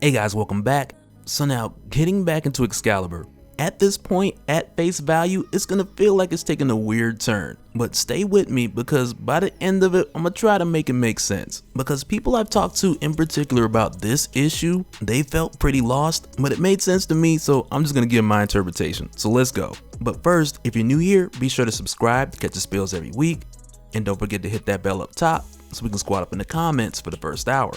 Hey guys, welcome back. So now, getting back into Excalibur. At this point, at face value, it's gonna feel like it's taking a weird turn. But stay with me because by the end of it, I'm gonna try to make it make sense. Because people I've talked to in particular about this issue, they felt pretty lost, but it made sense to me, so I'm just gonna give my interpretation. So let's go. But first, if you're new here, be sure to subscribe to catch the spills every week. And don't forget to hit that bell up top so we can squat up in the comments for the first hour.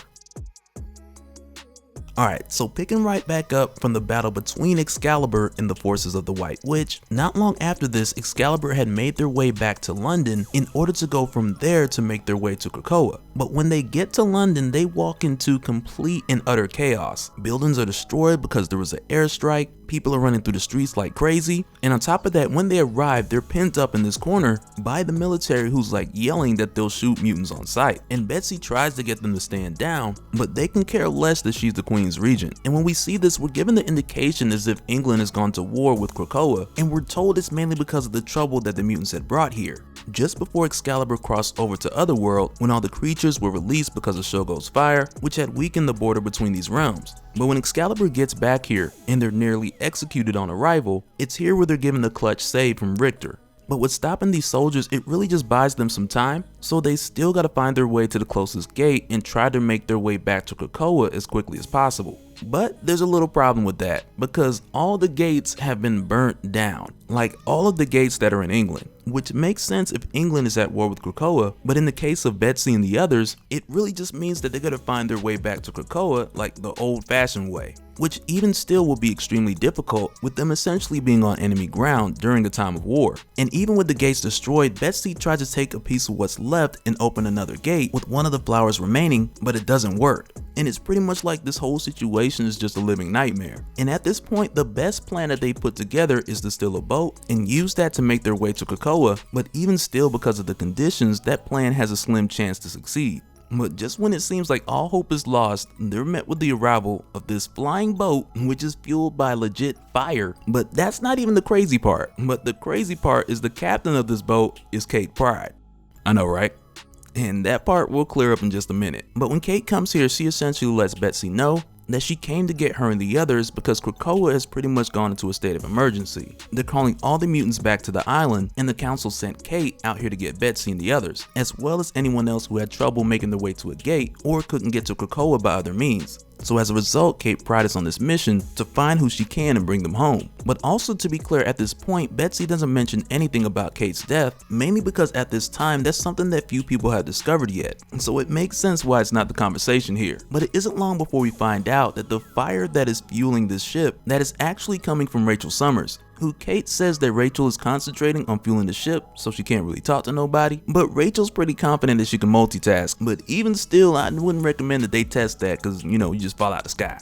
Alright, so picking right back up from the battle between Excalibur and the forces of the White Witch, not long after this, Excalibur had made their way back to London in order to go from there to make their way to Krakoa. But when they get to London, they walk into complete and utter chaos. Buildings are destroyed because there was an airstrike, people are running through the streets like crazy, and on top of that, when they arrive, they're pinned up in this corner by the military who's like yelling that they'll shoot mutants on sight. And Betsy tries to get them to stand down, but they can care less that she's the Queen's regent. And when we see this, we're given the indication as if England has gone to war with Krakoa, and we're told it's mainly because of the trouble that the mutants had brought here. Just before Excalibur crossed over to Otherworld, when all the creatures were released because of Shogo's fire, which had weakened the border between these realms. But when Excalibur gets back here, and they're nearly executed on arrival, it's here where they're given the clutch save from Richter. But with stopping these soldiers, it really just buys them some time, so they still gotta find their way to the closest gate and try to make their way back to Krakoa as quickly as possible. But there's a little problem with that, because all the gates have been burnt down, like all of the gates that are in England, which makes sense if England is at war with Krakoa, but in the case of Betsy and the others, it really just means that they're gonna find their way back to Krakoa like the old-fashioned way, which even still will be extremely difficult with them essentially being on enemy ground during a time of war. And even with the gates destroyed, Betsy tries to take a piece of what's left and open another gate with one of the flowers remaining, but it doesn't work. And it's pretty much like this whole situation is just a living nightmare. And at this point, the best plan that they put together is to steal a boat and use that to make their way to Krakoa, but even still, because of the conditions, that plan has a slim chance to succeed. But just when it seems like all hope is lost, they're met with the arrival of this flying boat, which is fueled by legit fire. But that's not even the crazy part. But the crazy part is the captain of this boat is Kate Pryde. I know, right? And that part will clear up in just a minute. But when Kate comes here, she essentially lets Betsy know that she came to get her and the others because Krakoa has pretty much gone into a state of emergency. They're calling all the mutants back to the island, and the council sent Kate out here to get Betsy and the others, as well as anyone else who had trouble making their way to a gate or couldn't get to Krakoa by other means. So as a result, Kate Pryde is on this mission to find who she can and bring them home. But also, to be clear, at this point, Betsy doesn't mention anything about Kate's death, mainly because at this time, that's something that few people have discovered yet. So it makes sense why it's not the conversation here. But it isn't long before we find out that the fire that is fueling this ship, that is actually coming from Rachel Summers, who Kate says that Rachel is concentrating on fueling the ship so she can't really talk to nobody. But Rachel's pretty confident that she can multitask, but even still, I wouldn't recommend that they test that because, you just fall out of the sky.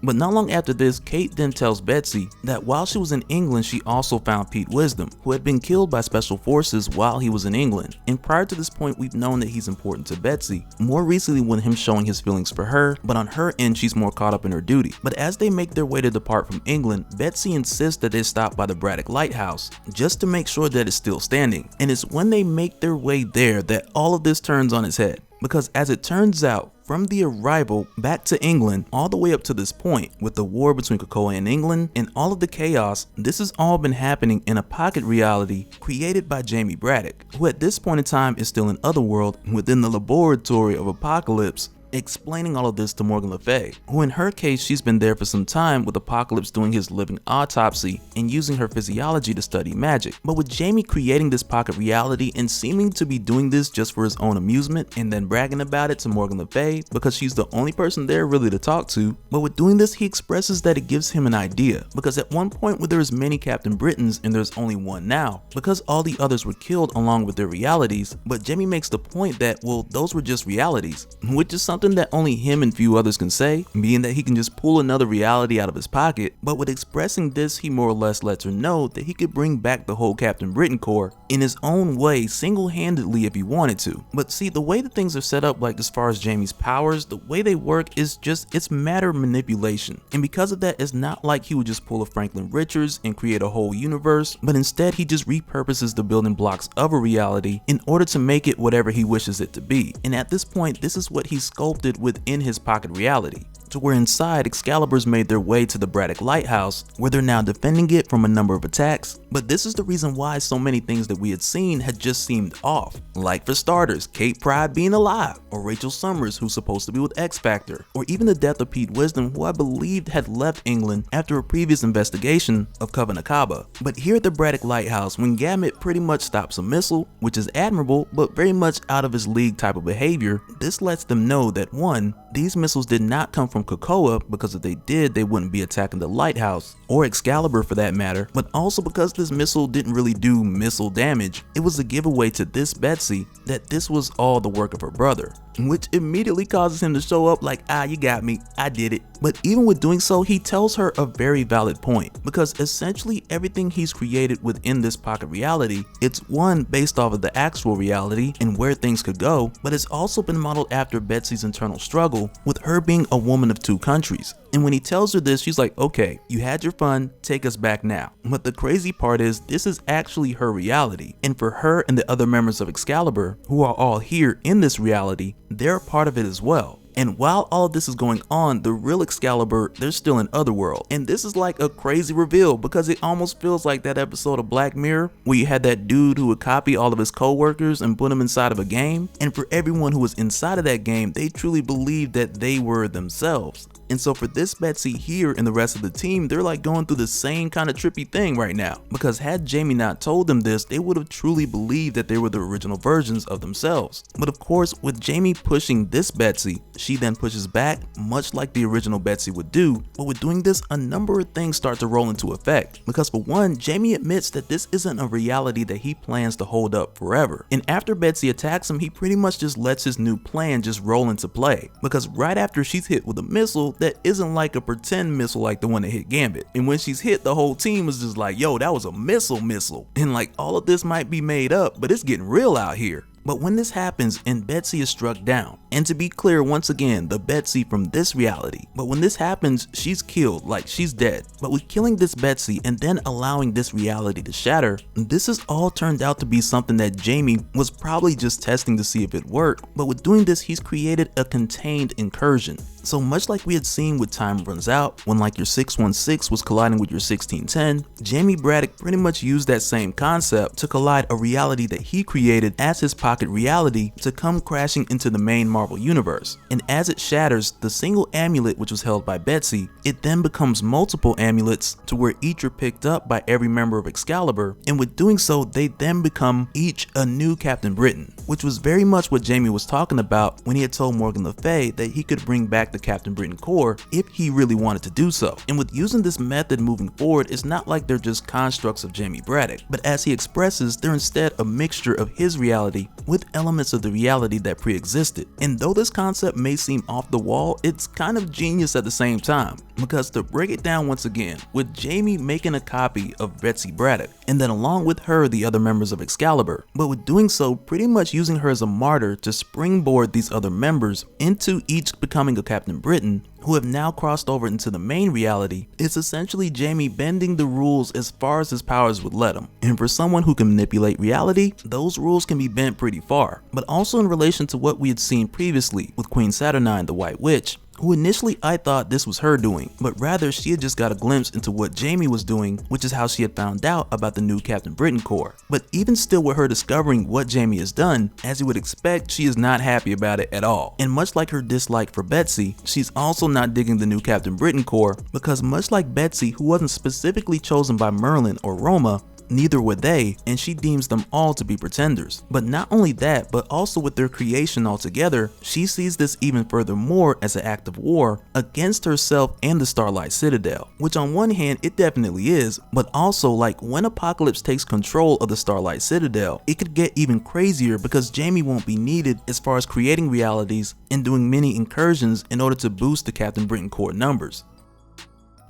But not long after this, Kate then tells Betsy that while she was in England, she also found Pete Wisdom, who had been killed by special forces while he was in England. And prior to this point, we've known that he's important to Betsy, more recently with him showing his feelings for her, but on her end, she's more caught up in her duty. But as they make their way to depart from England, Betsy insists that they stop by the Braddock lighthouse, just to make sure that it's still standing. And it's when they make their way there that all of this turns on its head. Because as it turns out, from the arrival back to England all the way up to this point, with the war between Krakoa and England and all of the chaos, this has all been happening in a pocket reality created by Jamie Braddock, who at this point in time is still in Otherworld within the laboratory of Apocalypse, explaining all of this to Morgan Le Fay, who in her case, she's been there for some time with Apocalypse doing his living autopsy and using her physiology to study magic. But with Jamie creating this pocket reality and seeming to be doing this just for his own amusement and then bragging about it to Morgan Le Fay because she's the only person there really to talk to, but with doing this, he expresses that it gives him an idea, because at one point where there was many Captain Britons and there's only one now, because all the others were killed along with their realities, but Jamie makes the point that, well, those were just realities, which is something that only him and few others can say, being that he can just pull another reality out of his pocket. But with expressing this, he more or less lets her know that he could bring back the whole Captain Britain Corps in his own way, single-handedly if he wanted to. But see, the way that things are set up, like as far as Jamie's powers, the way they work is just, it's matter manipulation. And because of that, it's not like he would just pull a Franklin Richards and create a whole universe, but instead he just repurposes the building blocks of a reality in order to make it whatever he wishes it to be. And at this point, this is what he sculpted within his pocket reality. to where inside Excalibur's made their way to the Braddock lighthouse, where they're now defending it from a number of attacks. But this is the reason why so many things that we had seen had just seemed off. Like for starters, Kate Pryde being alive, or Rachel Summers who's supposed to be with X Factor, or even the death of Pete Wisdom, who I believed had left England after a previous investigation of Coven Akaba. But here at the Braddock lighthouse, when Gambit pretty much stops a missile, which is admirable but very much out of his league type of behavior, this lets them know that 1, these missiles did not come from Krakoa, because if they did, they wouldn't be attacking the lighthouse, or Excalibur for that matter, but also because this missile didn't really do missile damage, it was a giveaway to this Betsy that this was all the work of her brother, which immediately causes him to show up like, you got me, I did it. But even with doing so, he tells her a very valid point, because essentially everything he's created within this pocket reality, it's 1, based off of the actual reality and where things could go, but it's also been modeled after Betsy's internal struggle with her being a woman of 2 countries. And when he tells her this, she's like, okay, you had your fun, take us back now. But the crazy part is, this is actually her reality. And for her and the other members of Excalibur, who are all here in this reality, they're a part of it as well. And while all of this is going on, the real Excalibur, they're still in Otherworld. And this is like a crazy reveal, because it almost feels like that episode of Black Mirror where you had that dude who would copy all of his co-workers and put them inside of a game. And for everyone who was inside of that game, they truly believed that they were themselves. And so for this Betsy here and the rest of the team, they're like going through the same kind of trippy thing right now. Because had Jamie not told them this, they would have truly believed that they were the original versions of themselves. But of course, with Jamie pushing this Betsy, she then pushes back, much like the original Betsy would do. But with doing this, a number of things start to roll into effect. Because for one, Jamie admits that this isn't a reality that he plans to hold up forever. And after Betsy attacks him, he pretty much just lets his new plan just roll into play. Because right after she's hit with a missile that isn't like a pretend missile like the one that hit Gambit. And when she's hit, the whole team is just like, yo, that was a missile. And like, all of this might be made up, but it's getting real out here. But when this happens and Betsy is struck down, and to be clear once again, the Betsy from this reality, but when this happens, she's killed, like she's dead. But with killing this Betsy and then allowing this reality to shatter, this has all turned out to be something that Jamie was probably just testing to see if it worked. But with doing this, he's created a contained incursion. So much like we had seen with Time Runs Out, when like your 616 was colliding with your 1610, Jamie Braddock pretty much used that same concept to collide a reality that he created as his pocket reality to come crashing into the main Marvel universe. And as it shatters, the single amulet which was held by Betsy, it then becomes multiple amulets to where each are picked up by every member of Excalibur, and with doing so, they then become each a new Captain Britain, which was very much what Jamie was talking about when he had told Morgan Le Fay that he could bring back the Captain Britain Corps if he really wanted to do so. And with using this method moving forward, it's not like they're just constructs of Jamie Braddock, but as he expresses, they're instead a mixture of his reality with elements of the reality that pre-existed. And though this concept may seem off the wall, it's kind of genius at the same time, because to break it down once again, with Jamie making a copy of Betsy Braddock, and then along with her the other members of Excalibur, but with doing so pretty much using her as a martyr to springboard these other members into each becoming a Captain Britain, who have now crossed over into the main reality. It's essentially Jamie bending the rules as far as his powers would let him. And for someone who can manipulate reality, those rules can be bent pretty far. But also in relation to what we had seen previously with Queen Saturnine, the White Witch, who initially I thought this was her doing, but rather she had just got a glimpse into what Jamie was doing, which is how she had found out about the new Captain Britain Corps. But even still, with her discovering what Jamie has done, as you would expect, she is not happy about it at all. And much like her dislike for Betsy, she's also not digging the new Captain Britain Corps, because much like Betsy, who wasn't specifically chosen by Merlin or Roma, neither were they, and she deems them all to be pretenders. But not only that, but also with their creation altogether, she sees this even furthermore as an act of war against herself and the Starlight Citadel, which on one hand it definitely is, but also like when Apocalypse takes control of the Starlight Citadel, it could get even crazier because Jamie won't be needed as far as creating realities and doing many incursions in order to boost the Captain Britain Corps numbers.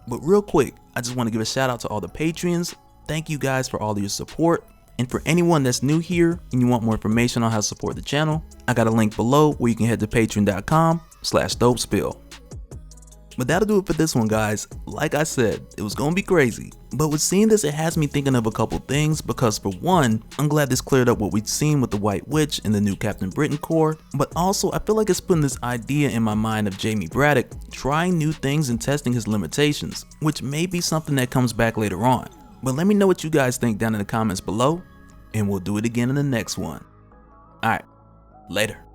But real quick, I just want to give a shout out to all the Patreons. Thank you guys for all of your support, and for anyone that's new here and you want more information on how to support the channel, I got a link below where you can head to patreon.com/dopespill. But that'll do it for this one, guys. Like I said, it was gonna be crazy. But with seeing this, it has me thinking of a couple things, because for one, I'm glad this cleared up what we'd seen with the White Witch in the new Captain Britain Corps, but also I feel like it's putting this idea in my mind of Jamie Braddock trying new things and testing his limitations, which may be something that comes back later on. But let me know what you guys think down in the comments below, and we'll do it again in the next one. Alright, later.